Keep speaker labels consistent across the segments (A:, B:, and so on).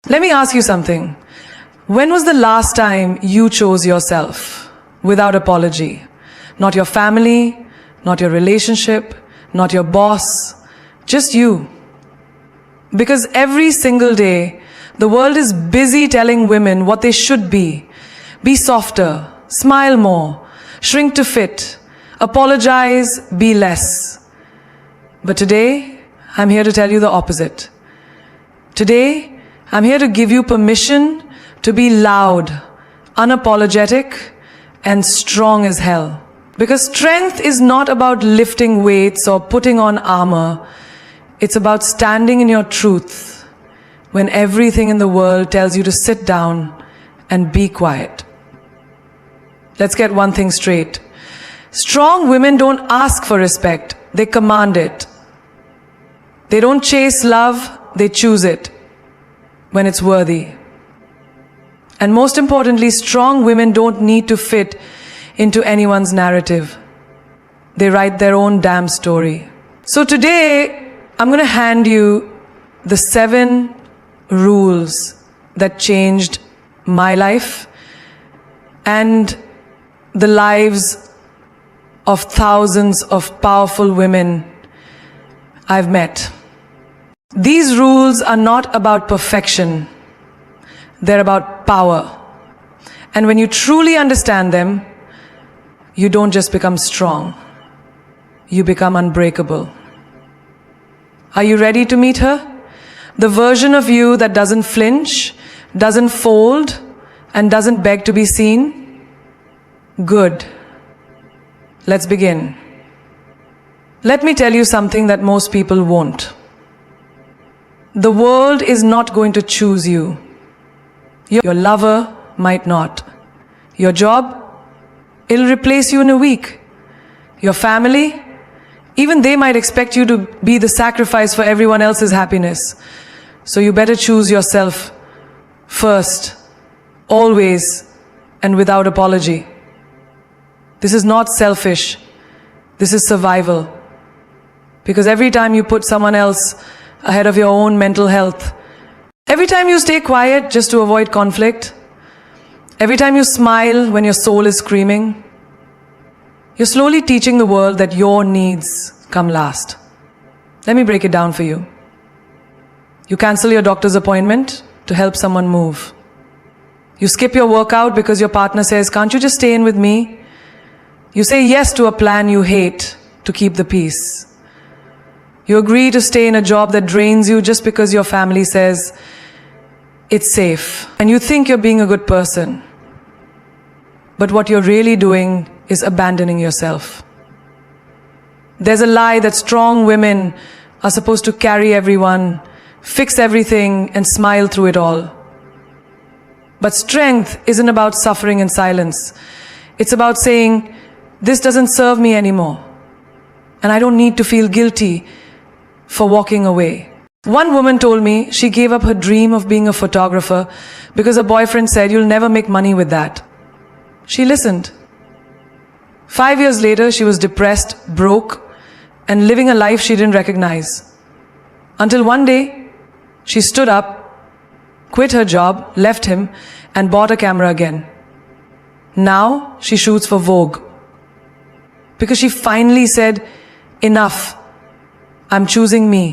A: Let me ask you something. When was the last time you chose yourself without apology? Not your family, not your relationship, not your boss, just you. Because every single day, the world is busy telling women what they should be. Be softer, smile more, shrink to fit, apologize, be less. But today, I'm here to tell you the opposite. Today, I'm here to give you permission to be loud, unapologetic, and strong as hell. Because strength is not about lifting weights or putting on armor. It's about standing in your truth when everything in the world tells you to sit down and be quiet. Let's get one thing straight. Strong women don't ask for respect, they command it. They don't chase love, they choose it when it's worthy. And most importantly, strong women don't need to fit into anyone's narrative. They write their own damn story. So today, I'm going to hand you the 7 rules that changed my life and the lives of thousands of powerful women I've met. These rules are not about perfection. They're about power. And when you truly understand them, you don't just become strong. You become unbreakable. Are you ready to meet her? The version of you that doesn't flinch, doesn't fold, and doesn't beg to be seen? Good. Let's begin. Let me tell you something that most people won't. The world is not going to choose you. Your lover might not. Your job, it'll replace you in a week. Your family, even they might expect you to be the sacrifice for everyone else's happiness. So you better choose yourself first, always, and without apology. This is not selfish. This is survival. Because every time you put someone else ahead of your own mental health, every time you stay quiet just to avoid conflict, every time you smile when your soul is screaming, you're slowly teaching the world that your needs come last. Let me break it down for you. You cancel your doctor's appointment to help someone move. You skip your workout because your partner says, "Can't you just stay in with me?" You say yes to a plan you hate to keep the peace. You agree to stay in a job that drains you just because your family says it's safe. And you think you're being a good person. But what you're really doing is abandoning yourself. There's a lie that strong women are supposed to carry everyone, fix everything, and smile through it all. But strength isn't about suffering in silence. It's about saying, "This doesn't serve me anymore, and I don't need to feel guilty for walking away." One woman told me she gave up her dream of being a photographer because her boyfriend said, "You'll never make money with that." She listened. 5 years later, she was depressed, broke, and living a life she didn't recognize. Until one day, she stood up, quit her job, left him, and bought a camera again. Now, she shoots for Vogue. Because she finally said, "Enough. I'm choosing me."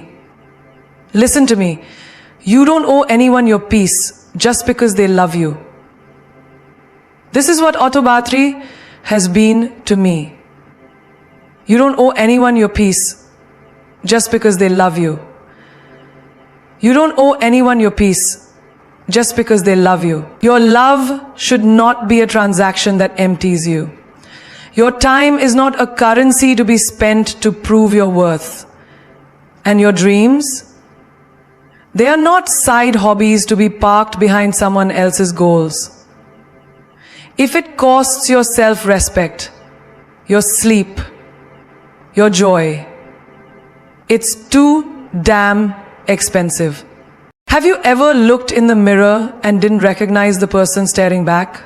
A: Listen to me. You don't owe anyone your peace just because they love you. This is what Autobatri has been to me. You don't owe anyone your peace just because they love you. You don't owe anyone your peace just because they love you. Your love should not be a transaction that empties you. Your time is not a currency to be spent to prove your worth. And your dreams, they are not side hobbies to be parked behind someone else's goals. If it costs your self-respect, your sleep, your joy, it's too damn expensive. Have you ever looked in the mirror and didn't recognize the person staring back?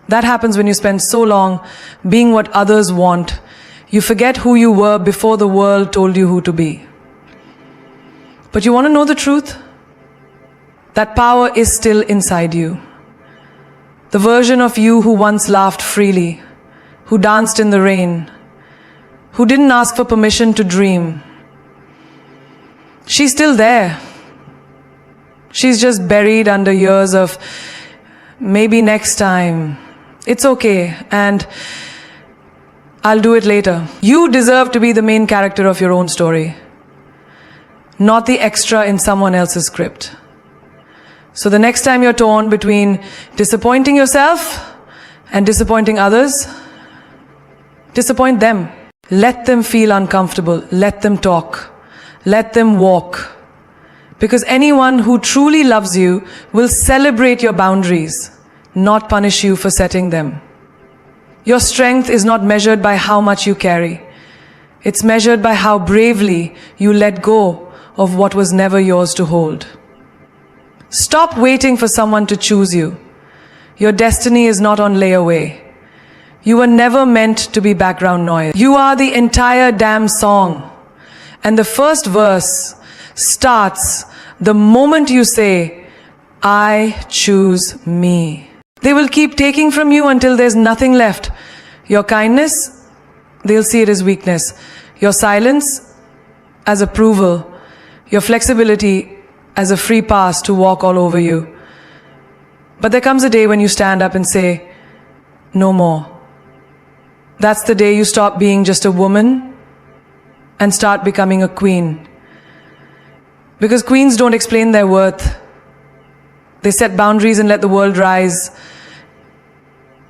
A: That happens when you spend so long being what others want, you forget who you were before the world told you who to be. But you want to know the truth? That power is still inside you. The version of you who once laughed freely, who danced in the rain, who didn't ask for permission to dream. She's still there. She's just buried under years of maybe next time. It's okay, and I'll do it later. You deserve to be the main character of your own story, not the extra in someone else's script. So the next time you're torn between disappointing yourself and disappointing others, disappoint them. Let them feel uncomfortable. Let them talk. Let them walk. Because anyone who truly loves you will celebrate your boundaries, not punish you for setting them. Your strength is not measured by how much you carry. It's measured by how bravely you let go of what was never yours to hold. Stop waiting for someone to choose you. Your destiny is not on layaway. You were never meant to be background noise. You are the entire damn song. And the first verse starts the moment you say, I choose me. They will keep taking from you until there's nothing left. Your kindness, they'll see it as weakness. Your silence, as approval. Your flexibility, as a free pass to walk all over you. But there comes a day when you stand up and say, no more. That's the day you stop being just a woman and start becoming a queen. Because queens don't explain their worth. They set boundaries and let the world rise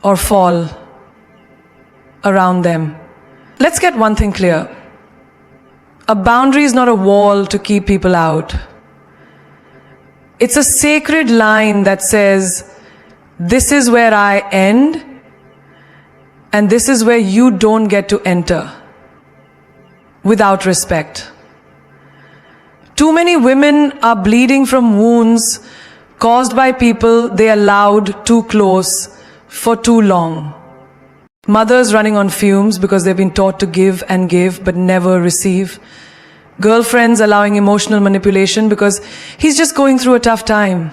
A: or fall around them. Let's get one thing clear. A boundary is not a wall to keep people out. It's a sacred line that says, this is where I end, and this is where you don't get to enter without respect. Too many women are bleeding from wounds caused by people they allowed too close for too long. Mothers running on fumes because they've been taught to give and give but never receive. Girlfriends allowing emotional manipulation because he's just going through a tough time.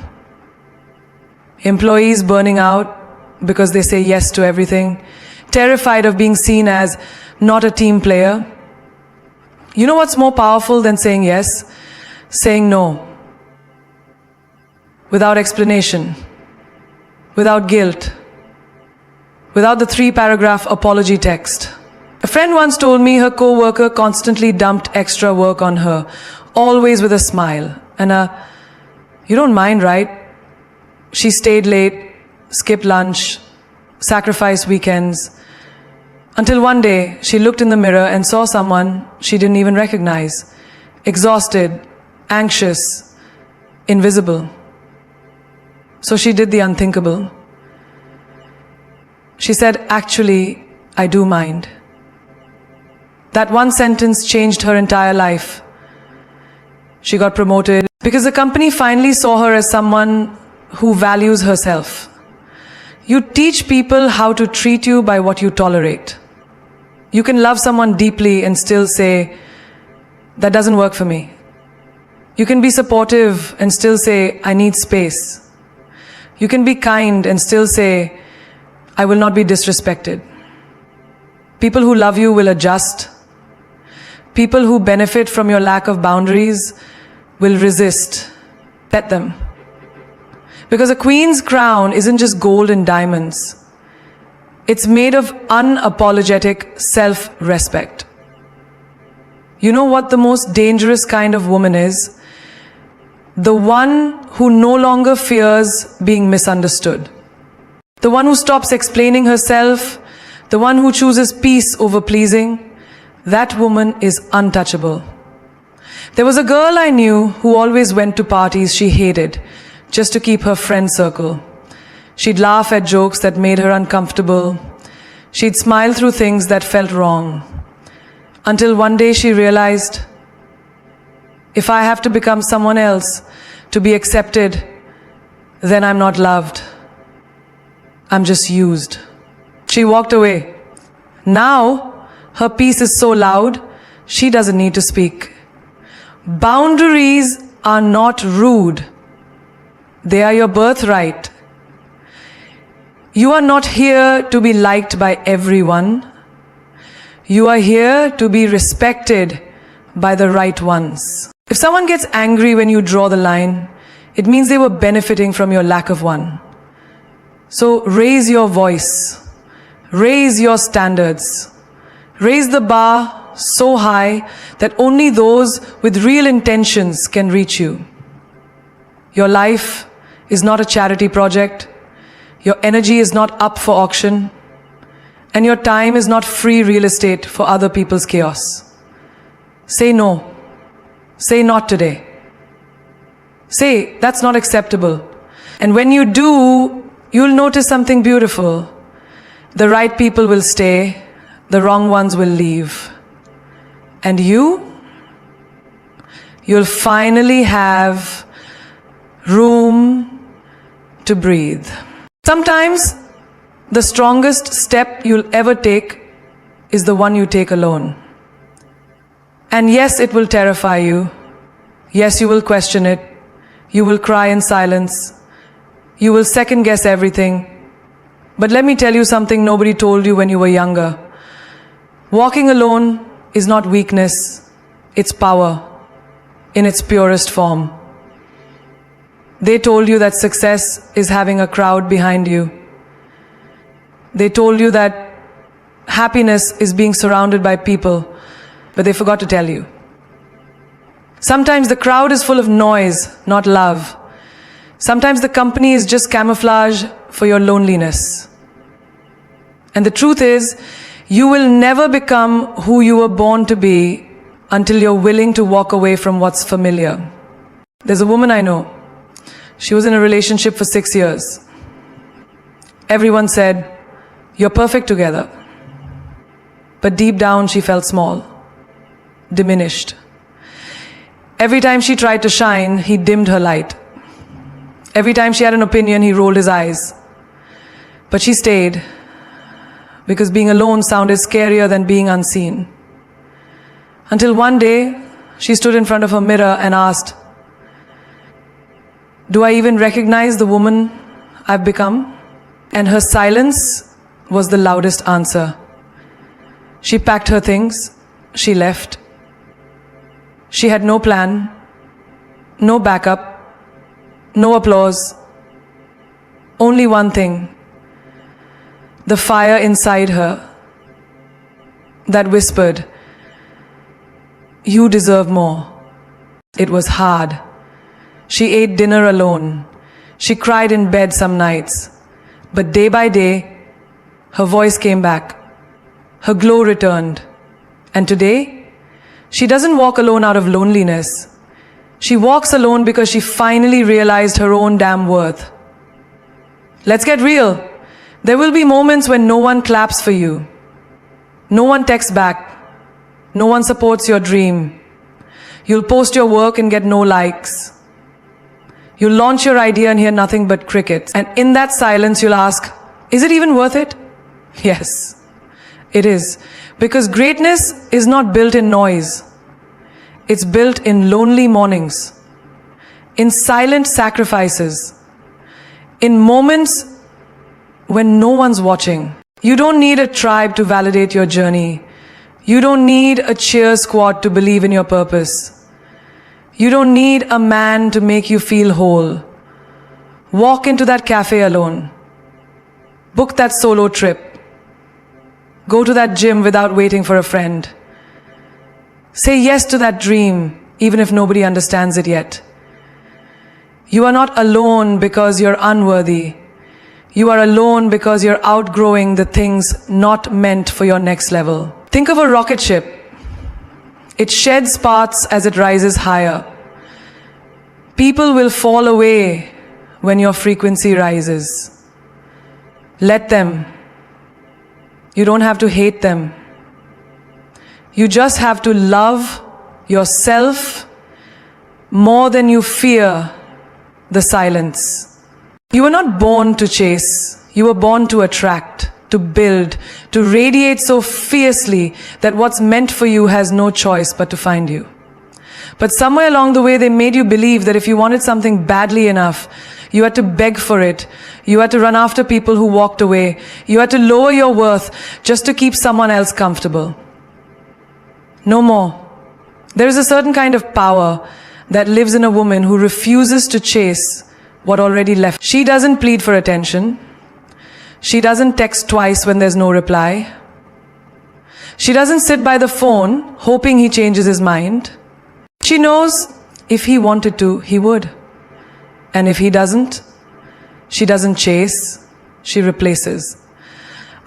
A: Employees burning out because they say yes to everything. Terrified of being seen as not a team player. You know what's more powerful than saying yes? Saying no. Without explanation. Without guilt. Without the 3-paragraph apology text. A friend once told me her co-worker constantly dumped extra work on her, always with a smile. And you don't mind, right? She stayed late, skipped lunch, sacrificed weekends. Until one day, she looked in the mirror and saw someone she didn't even recognize. Exhausted, anxious, invisible. So she did the unthinkable. She said, actually, I do mind. That one sentence changed her entire life. She got promoted because the company finally saw her as someone who values herself. You teach people how to treat you by what you tolerate. You can love someone deeply and still say, that doesn't work for me. You can be supportive and still say, I need space. You can be kind and still say, I will not be disrespected. People who love you will adjust. People who benefit from your lack of boundaries will resist. Let them. Because a queen's crown isn't just gold and diamonds. It's made of unapologetic self-respect. You know what the most dangerous kind of woman is? The one who no longer fears being misunderstood. The one who stops explaining herself. The one who chooses peace over pleasing. That woman is untouchable. There was a girl I knew who always went to parties she hated just to keep her friend circle. She'd laugh at jokes that made her uncomfortable. She'd smile through things that felt wrong. Until one day she realized, if I have to become someone else to be accepted, then I'm not loved. I'm just used. She walked away. Now, her peace is so loud, she doesn't need to speak. Boundaries are not rude. They are your birthright. You are not here to be liked by everyone. You are here to be respected by the right ones. If someone gets angry when you draw the line, it means they were benefiting from your lack of one. So raise your voice. Raise your standards. Raise the bar so high that only those with real intentions can reach you. Your life is not a charity project. Your energy is not up for auction. And your time is not free real estate for other people's chaos. Say no. Say not today. Say that's not acceptable. And when you do, you'll notice something beautiful. The right people will stay, the wrong ones will leave. And you'll finally have room to breathe. Sometimes the strongest step you'll ever take is the one you take alone. And yes, it will terrify you. Yes, you will question it. You will cry in silence. You will second guess everything. But let me tell you something nobody told you when you were younger. Walking alone is not weakness, it's power in its purest form. They told you that success is having a crowd behind you. They told you that happiness is being surrounded by people, but they forgot to tell you. Sometimes the crowd is full of noise, not love. Sometimes the company is just camouflage for your loneliness. And the truth is, you will never become who you were born to be until you're willing to walk away from what's familiar. There's a woman I know. She was in a relationship for 6 years. Everyone said, "You're perfect together." But deep down, she felt small, diminished. Every time she tried to shine, he dimmed her light. Every time she had an opinion, he rolled his eyes. But she stayed, because being alone sounded scarier than being unseen. Until one day, she stood in front of her mirror and asked, "Do I even recognize the woman I've become?" And her silence was the loudest answer. She packed her things, she left. She had no plan, no backup, no applause, only one thing. The fire inside her that whispered, "You deserve more." It was hard. She ate dinner alone. She cried in bed some nights. But day by day, her voice came back. Her glow returned. And today, she doesn't walk alone out of loneliness. She walks alone because she finally realized her own damn worth. Let's get real. There will be moments when no one claps for you. No one texts back. No one supports your dream. You'll post your work and get no likes. You'll launch your idea and hear nothing but crickets. And in that silence, you'll ask, is it even worth it? Yes, it is. Because greatness is not built in noise. It's built in lonely mornings, in silent sacrifices, in moments when no one's watching. You don't need a tribe to validate your journey. You don't need a cheer squad to believe in your purpose. You don't need a man to make you feel whole. Walk into that cafe alone. Book that solo trip. Go to that gym without waiting for a friend. Say yes to that dream, even if nobody understands it yet. You are not alone because you're unworthy. You are alone because you're outgrowing the things not meant for your next level. Think of a rocket ship. It sheds parts as it rises higher. People will fall away when your frequency rises. Let them. You don't have to hate them. You just have to love yourself more than you fear the silence. You were not born to chase. You were born to attract, to build, to radiate so fiercely that what's meant for you has no choice but to find you. But somewhere along the way, they made you believe that if you wanted something badly enough, You had to beg for it. You had to run after people who walked away. You had to lower your worth just to keep someone else comfortable. No more. There is a certain kind of power that lives in a woman who refuses to chase what already left. She doesn't plead for attention. She doesn't text twice when there's no reply. She doesn't sit by the phone hoping he changes his mind. She knows if he wanted to, he would. And if he doesn't, she doesn't chase, she replaces.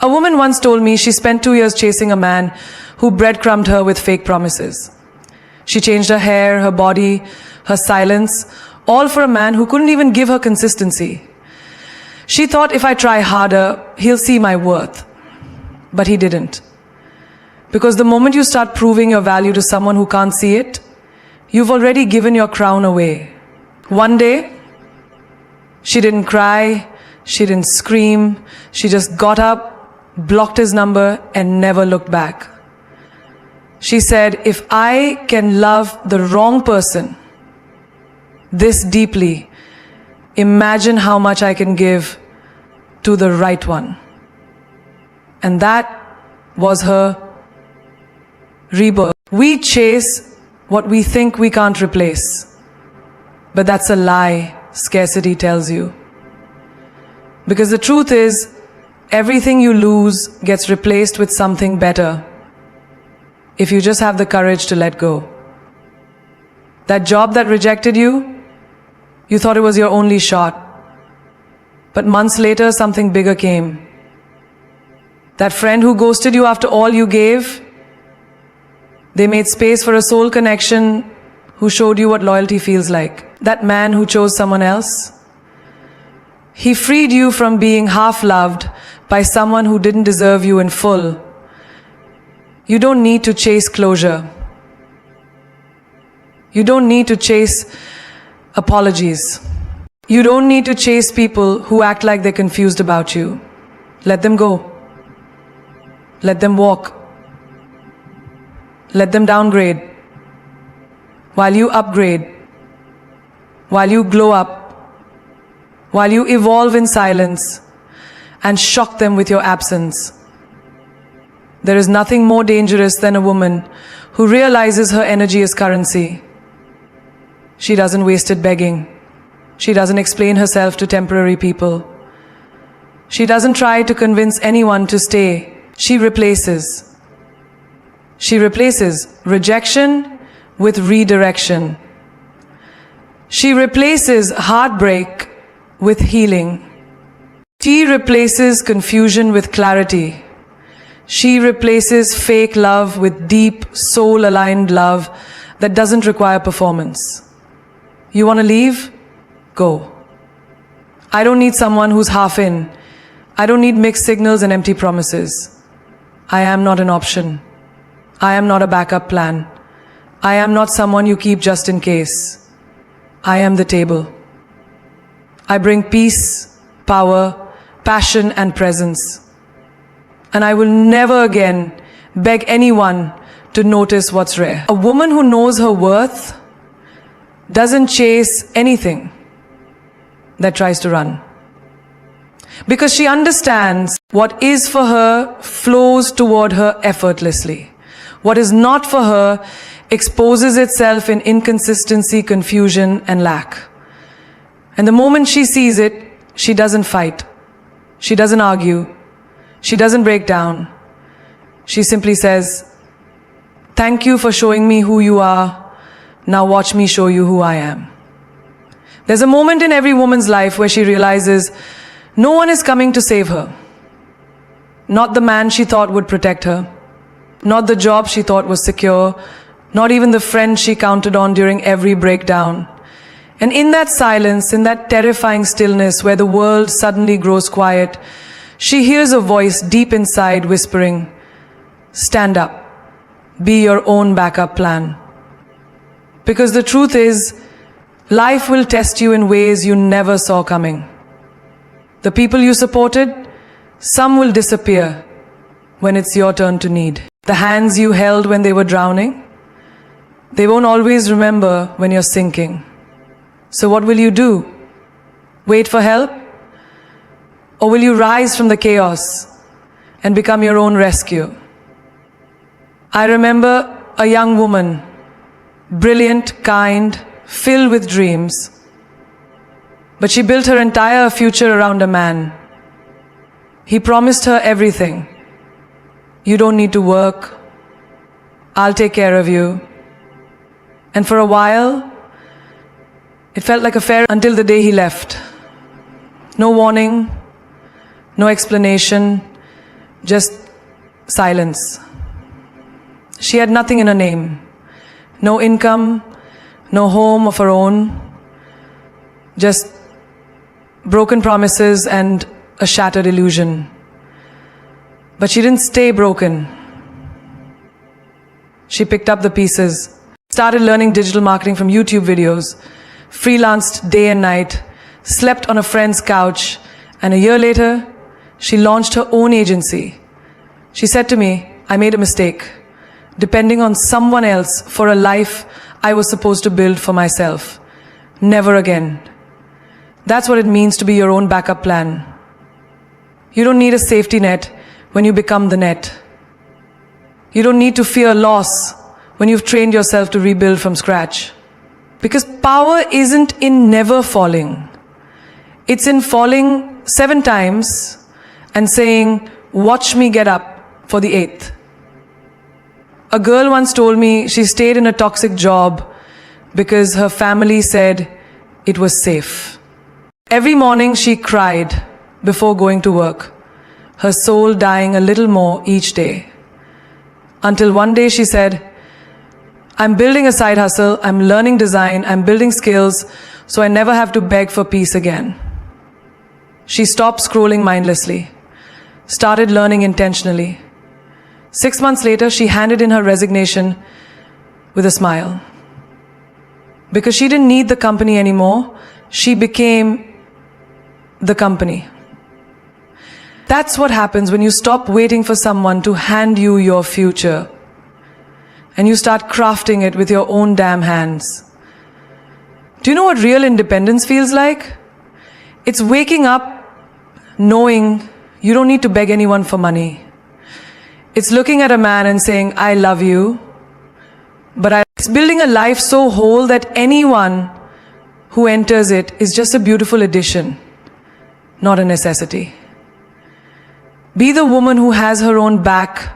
A: A woman once told me she spent 2 years chasing a man who breadcrumbed her with fake promises. She changed her hair, her body, her silence, all for a man who couldn't even give her consistency. She thought if I try harder, he'll see my worth. But he didn't. Because the moment you start proving your value to someone who can't see it, you've already given your crown away. One day, she didn't cry, she didn't scream, she just got up, blocked his number, and never looked back. She said, if I can love the wrong person this deeply, imagine how much I can give to the right one. And that was her rebirth. We chase what we think we can't replace. But that's a lie scarcity tells you. Because the truth is, everything you lose gets replaced with something better if you just have the courage to let go. That job that rejected you, you thought it was your only shot. But months later, something bigger came. That friend who ghosted you after all you gave, they made space for a soul connection who showed you what loyalty feels like. That man who chose someone else, he freed you from being half-loved by someone who didn't deserve you in full. You don't need to chase closure. You don't need to chase apologies. You don't need to chase people who act like they're confused about you. Let them go. Let them walk. Let them downgrade. While you upgrade. While you glow up. While you evolve in silence and shock them with your absence. There is nothing more dangerous than a woman who realizes her energy is currency. She doesn't waste it begging. She doesn't explain herself to temporary people. She doesn't try to convince anyone to stay. She replaces. She replaces rejection with redirection. She replaces heartbreak with healing. She replaces confusion with clarity. She replaces fake love with deep, soul-aligned love that doesn't require performance. You want to leave? Go. I don't need someone who's half in. I don't need mixed signals and empty promises. I am not an option. I am not a backup plan. I am not someone you keep just in case. I am the table. I bring peace, power, passion, and presence. And I will never again beg anyone to notice what's rare. A woman who knows her worth doesn't chase anything that tries to run. Because she understands what is for her flows toward her effortlessly. What is not for her exposes itself in inconsistency, confusion, and lack. And the moment she sees it, she doesn't fight. She doesn't argue. She doesn't break down. She simply says, "Thank you for showing me who you are. Now watch me show you who I am." There's a moment in every woman's life where she realizes no one is coming to save her. Not the man she thought would protect her. Not the job she thought was secure. Not even the friend she counted on during every breakdown. And in that silence, in that terrifying stillness where the world suddenly grows quiet, she hears a voice deep inside whispering, "Stand up. Be your own backup plan." Because the truth is, life will test you in ways you never saw coming. The people you supported, some will disappear when it's your turn to need. The hands you held when they were drowning, they won't always remember when you're sinking. So what will you do Wait for help? Or will you rise from the chaos and become your own rescue? I remember a young woman, brilliant, kind, filled with dreams. But she built her entire future around a man. He promised her everything. You don't need to work. I'll take care of you. And for a while, it felt like a fair until the day he left. No warning, no explanation, just silence. She had nothing in her name. No income, no home of her own. Just broken promises and a shattered illusion. But she didn't stay broken. She picked up the pieces, started learning digital marketing from YouTube videos, freelanced day and night, slept on a friend's couch, and a year later, she launched her own agency. She said to me, I made a mistake, depending on someone else for a life I was supposed to build for myself. Never again. That's what it means to be your own backup plan. You don't need a safety net when you become the net. You don't need to fear loss when you've trained yourself to rebuild from scratch. Because power isn't in never falling. It's in falling 7 times and saying, watch me get up for the 8th. A girl once told me she stayed in a toxic job because her family said it was safe. Every morning she cried before going to work, her soul dying a little more each day. Until one day she said, I'm building a side hustle, I'm learning design, I'm building skills, so I never have to beg for peace again. She stopped scrolling mindlessly, started learning intentionally. 6 months later, she handed in her resignation with a smile. Because she didn't need the company anymore, she became the company. That's what happens when you stop waiting for someone to hand you your future and you start crafting it with your own damn hands. Do you know what real independence feels like? It's waking up knowing you don't need to beg anyone for money. It's looking at a man and saying, I love you, but it's building a life so whole that anyone who enters it is just a beautiful addition, not a necessity. Be the woman who has her own back